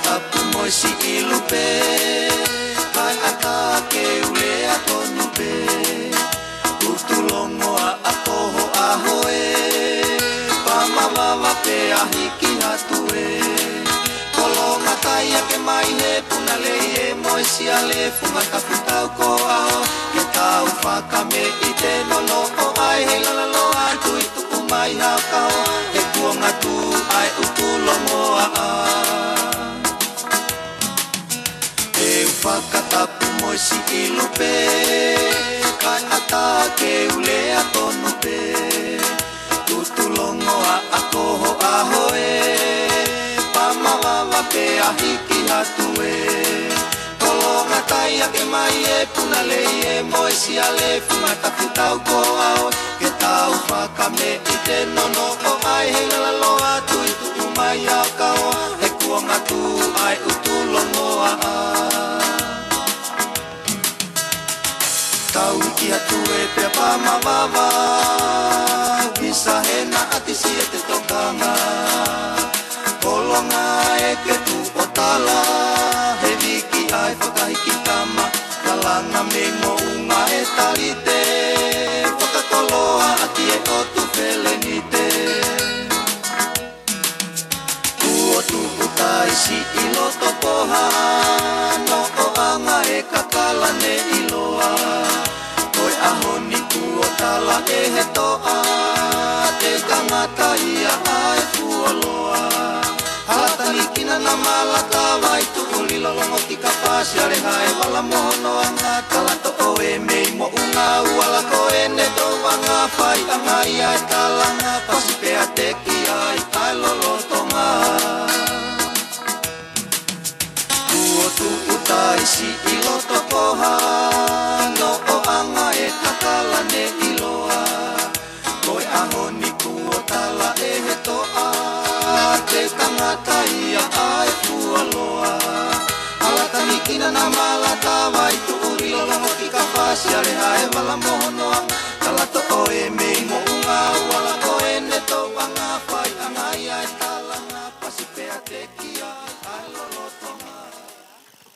tapu moi si ilupe kai ata ke ule atonu pe utulongo a akoho ahoe pamamawa pe ahiki hatue kolonga taia ke mai he punale e moi si ale funga tapu tau ko aho ke tau whakame i te nono o ai he lalalo atu i tuku mai hau kaho e kuonga tu ai utulongo a whakatapu moi si ilupe kai ata ke ule atonu pe tutulongo a akoho ahoe pamawawa pe ahiki hatue kolonga taia ke mai e punale e moi si ale fumatapu tau ko ao ke tau whakame i te nono o ai he lalalo atu i tuku mai au kao e kuonga tu ai utulongo a tau ki atu e pia pamawawa Visa hena ati si e te tokanga Kolonga e ke tu o tala He wiki ai whakahiki tama Kalanga me mo unga e talite Whakatoloa ati e o tu whelenite Kuo tu utai si ilo topoha No o anga e kakala ne iloa Ahoni kuo tala e he toa Te kangata ia ai kuoloa Halatani kina na malata Vai tu ulilolongo ki kapasi Ale hae wala mohono anga Kalato o e mei mo unga Uala ko e ne towanga Pai anga ia e talanga Pasi pea te ki ai ai lolotonga Kuo tu utai si ilo tokoha No o anga e kakala ne iloa Koe ahoni kuo tala e he toa Te tangata ia ai kualoa Alatani kina na malata Vai tu uri lolongo ki ka whasi Ale hae wala mohono anga